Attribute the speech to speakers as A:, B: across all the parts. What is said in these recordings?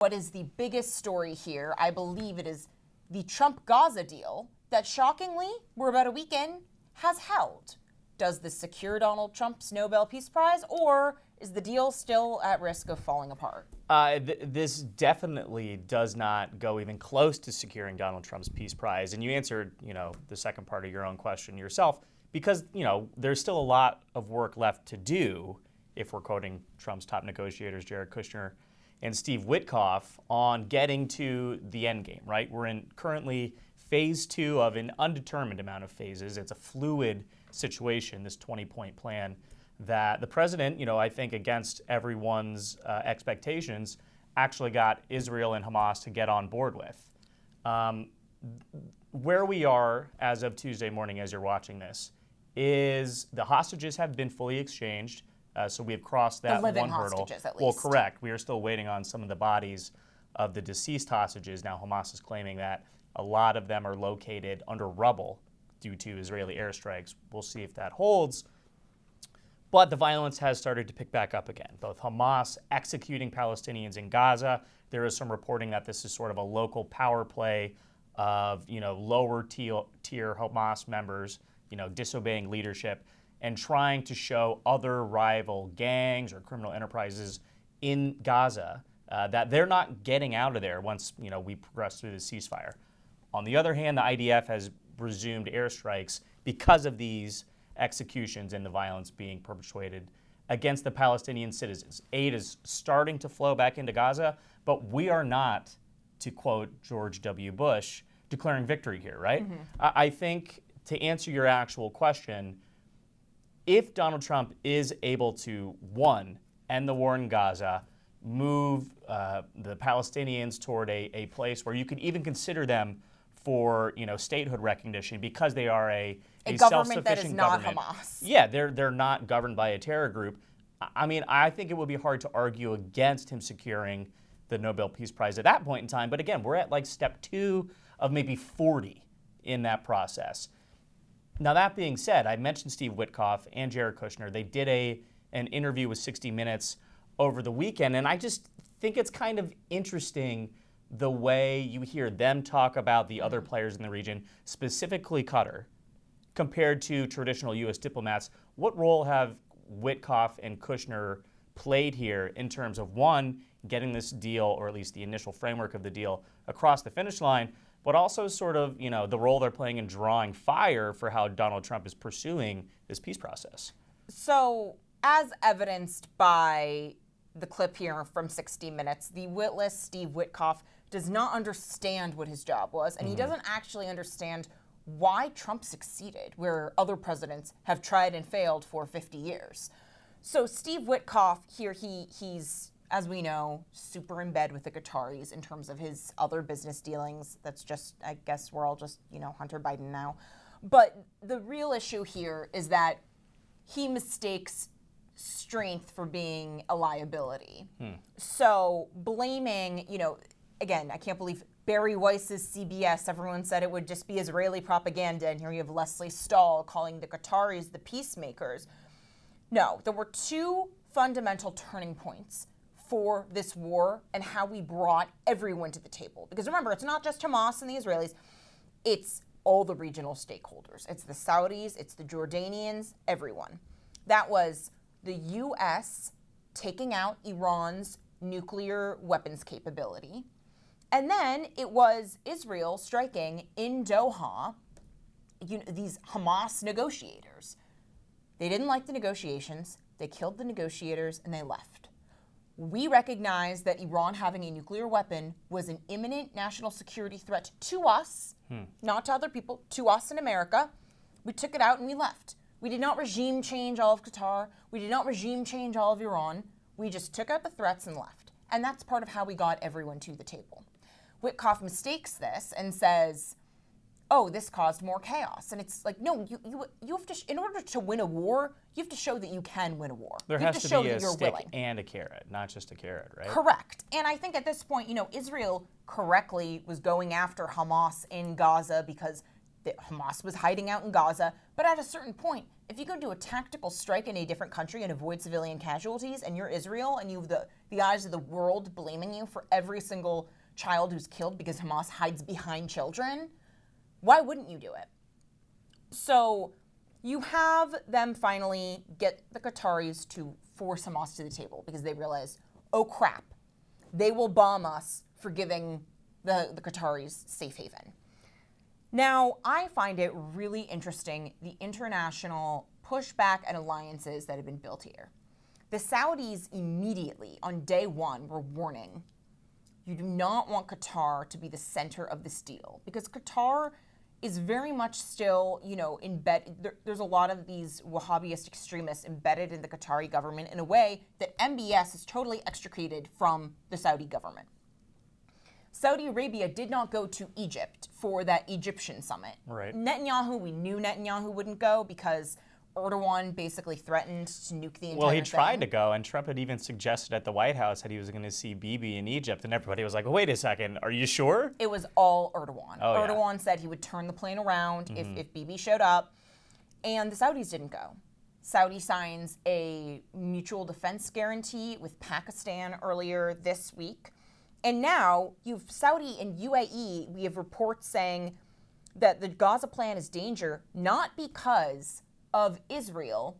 A: What is the biggest story here? I believe it is the Trump-Gaza deal that, shockingly, we're about a week in, has held. Does this secure Donald Trump's Nobel Peace Prize, or is the deal still at risk of falling apart?
B: This definitely does not go even close to securing Donald Trump's Peace Prize. And you answered, the second part of your own question yourself, because, there's still a lot of work left to do, if we're quoting Trump's top negotiators, Jared Kushner and Steve Witkoff, on getting to the end game, right? We're in currently phase 2 of an undetermined amount of phases. It's a fluid situation, this 20-point plan that the president, I think against everyone's expectations, actually got Israel and Hamas to get on board with. Where we are as of Tuesday morning, as you're watching this, is the hostages have been fully exchanged. So we have crossed that one hurdle.
A: Hostages, at least.
B: Well, correct. We are still waiting on some of the bodies of the deceased hostages. Now, Hamas is claiming that a lot of them are located under rubble due to Israeli airstrikes. We'll see if that holds. But the violence has started to pick back up again. Both Hamas executing Palestinians in Gaza. There is some reporting that this is sort of a local power play of, lower tier Hamas members, disobeying leadership and trying to show other rival gangs or criminal enterprises in Gaza that they're not getting out of there once, we progress through the ceasefire. On the other hand, the IDF has resumed airstrikes because of these executions and the violence being perpetrated against the Palestinian citizens. Aid is starting to flow back into Gaza, but we are not, to quote George W. Bush, declaring victory here, right? Mm-hmm. I think to answer your actual question, if Donald Trump is able to, one, end the war in Gaza, move the Palestinians toward a place where you could even consider them for statehood recognition because they are a
A: government that is not
B: government.
A: Hamas.
B: Yeah, they're not governed by a terror group. I mean, I think it would be hard to argue against him securing the Nobel Peace Prize at that point in time. But again, we're at like step 2 of maybe 40 in that process. Now, that being said, I mentioned Steve Witkoff and Jared Kushner. They did an interview with 60 Minutes over the weekend, and I just think it's kind of interesting the way you hear them talk about the other players in the region, specifically Qatar, compared to traditional U.S. diplomats. What role have Witkoff and Kushner played here in terms of, one, getting this deal, or at least the initial framework of the deal, across the finish line, but also sort of, the role they're playing in drawing fire for how Donald Trump is pursuing this peace process?
A: So, as evidenced by the clip here from 60 Minutes, the witless Steve Witkoff does not understand what his job was, and he doesn't actually understand why Trump succeeded, where other presidents have tried and failed for 50 years. So Steve Witkoff here, he's, as we know, super in bed with the Qataris in terms of his other business dealings. That's just, I guess we're all just, Hunter Biden now. But the real issue here is that he mistakes strength for being a liability. So blaming, again, I can't believe Barry Weiss's CBS, everyone said it would just be Israeli propaganda, and here you have Leslie Stahl calling the Qataris the peacemakers. No, there were 2 fundamental turning points for this war and how we brought everyone to the table. Because remember, it's not just Hamas and the Israelis, it's all the regional stakeholders. It's the Saudis, it's the Jordanians, everyone. That was the U.S. taking out Iran's nuclear weapons capability. And then it was Israel striking in Doha, these Hamas negotiators. They didn't like the negotiations, they killed the negotiators, and they left. We recognized that Iran having a nuclear weapon was an imminent national security threat to us, not to other people, to us in America. We took it out and we left. We did not regime change all of Qatar. We did not regime change all of Iran. We just took out the threats and left. And that's part of how we got everyone to the table. Witkoff mistakes this and says, oh, this caused more chaos. And it's like, no, you have to, in order to win a war, you have to show that you can win a war.
B: There has to be a stick and a carrot, not just a carrot, right?
A: Correct. And I think at this point, Israel correctly was going after Hamas in Gaza because Hamas was hiding out in Gaza. But at a certain point, if you go do a tactical strike in a different country and avoid civilian casualties, and you're Israel and you have the eyes of the world blaming you for every single child who's killed because Hamas hides behind children, why wouldn't you do it? So you have them finally get the Qataris to force Hamas to the table because they realize, oh crap, they will bomb us for giving the Qataris safe haven. Now, I find it really interesting, the international pushback and alliances that have been built here. The Saudis immediately, on day one, were warning, you do not want Qatar to be the center of this deal, because Qatar is very much still, embedded. There's a lot of these Wahhabist extremists embedded in the Qatari government in a way that MBS is totally extricated from the Saudi government. Saudi Arabia did not go to Egypt for that Egyptian summit.
B: Right.
A: Netanyahu, we knew Netanyahu wouldn't go because Erdogan basically threatened to nuke the entire thing.
B: Well, he tried to go, and Trump had even suggested at the White House that he was going to see Bibi in Egypt, and everybody was like, wait a second, are you sure?
A: It was all Erdogan.
B: Oh,
A: Erdogan said he would turn the plane around if Bibi showed up, and the Saudis didn't go. Saudi signs a mutual defense guarantee with Pakistan earlier this week. And now, you've Saudi and UAE, we have reports saying that the Gaza plan is danger, not because of Israel,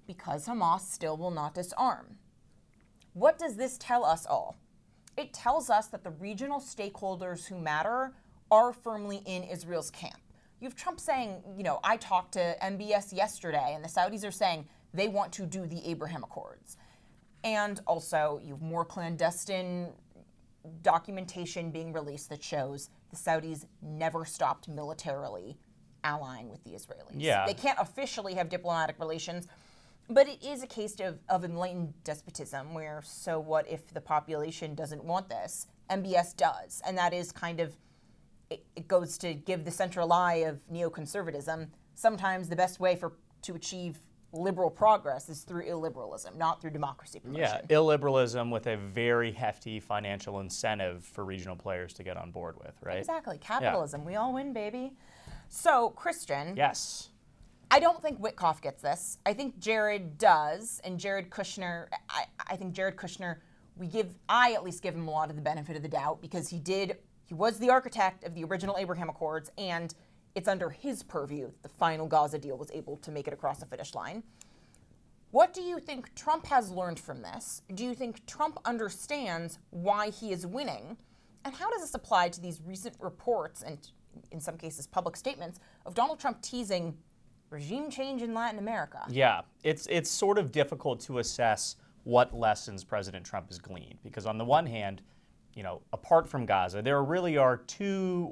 A: because Hamas still will not disarm. What does this tell us all? It tells us that the regional stakeholders who matter are firmly in Israel's camp. You have Trump saying, I talked to MBS yesterday, and the Saudis are saying they want to do the Abraham Accords. And also, you have more clandestine documentation being released that shows the Saudis never stopped militarily allying with the Israelis.
B: Yeah.
A: They can't officially have diplomatic relations, but it is a case of enlightened despotism where, so what if the population doesn't want this? MBS does, and that is kind of, it goes to give the central lie of neoconservatism. Sometimes the best way to achieve liberal progress is through illiberalism, not through democracy promotion.
B: Yeah, illiberalism with a very hefty financial incentive for regional players to get on board with, right?
A: Exactly. Capitalism. We all win, baby. So, Christian.
B: Yes.
A: I don't think Witkoff gets this. I think Jared does, and Jared Kushner, I think Jared Kushner, I at least give him a lot of the benefit of the doubt because he was the architect of the original Abraham Accords, and it's under his purview the final Gaza deal was able to make it across the finish line. What do you think Trump has learned from this? Do you think Trump understands why he is winning? And how does this apply to these recent reports and, in some cases, public statements of Donald Trump teasing regime change in Latin America?
B: Yeah, it's sort of difficult to assess what lessons President Trump has gleaned because on the one hand, apart from Gaza, there really are two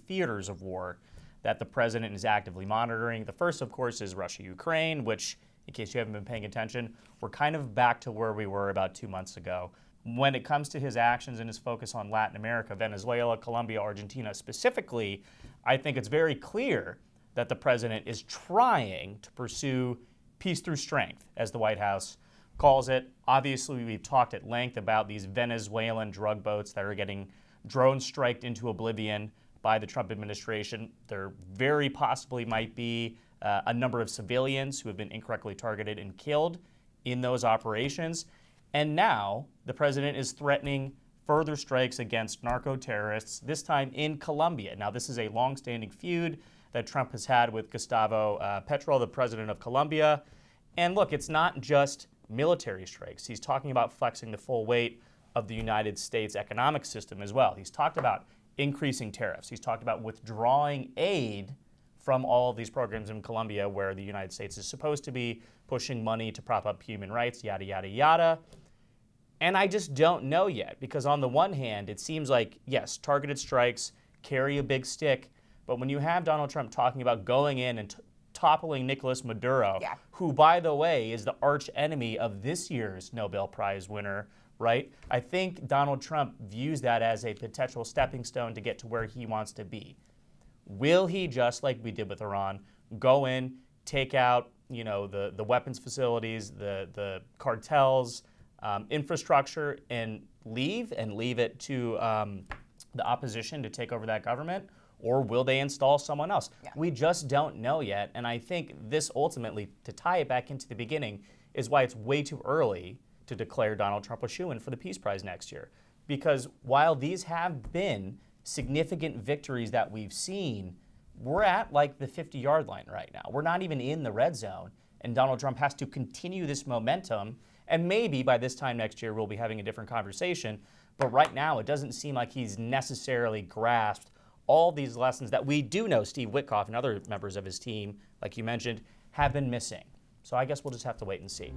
B: theaters of war that the president is actively monitoring. The first, of course, is Russia-Ukraine, which, in case you haven't been paying attention, we're kind of back to where we were about 2 months ago. When it comes to his actions and his focus on Latin America, Venezuela, Colombia, Argentina specifically, I think it's very clear that the president is trying to pursue peace through strength, as the White House calls it. Obviously, we've talked at length about these Venezuelan drug boats that are getting drone striked into oblivion by the Trump administration. There very possibly might be a number of civilians who have been incorrectly targeted and killed in those operations. And now the president is threatening further strikes against narco-terrorists, this time in Colombia. Now, this is a long-standing feud that Trump has had with Gustavo Petro, the president of Colombia. And look, it's not just military strikes. He's talking about flexing the full weight of the United States economic system as well. He's talked about increasing tariffs. He's talked about withdrawing aid from all of these programs in Colombia where the United States is supposed to be pushing money to prop up human rights, yada, yada, yada. And I just don't know yet because on the one hand, it seems like, yes, targeted strikes carry a big stick, but when you have Donald Trump talking about going in and toppling Nicolas Maduro, who, by the way, is the arch enemy of this year's Nobel Prize winner, right? I think Donald Trump views that as a potential stepping stone to get to where he wants to be. Will he, just like we did with Iran, go in, take out, the weapons facilities, the cartels, infrastructure, and leave it to the opposition to take over that government? or will they install someone else?
A: Yeah.
B: We just don't know yet. And I think this ultimately, to tie it back into the beginning, is why it's way too early to declare Donald Trump a shoo-in for the Peace Prize next year. Because while these have been significant victories that we've seen, we're at like the 50-yard line right now. We're not even in the red zone. And Donald Trump has to continue this momentum. And maybe by this time next year, we'll be having a different conversation. But right now, it doesn't seem like he's necessarily grasped all these lessons that we do know Steve Witkoff and other members of his team, like you mentioned, have been missing. So I guess we'll just have to wait and see.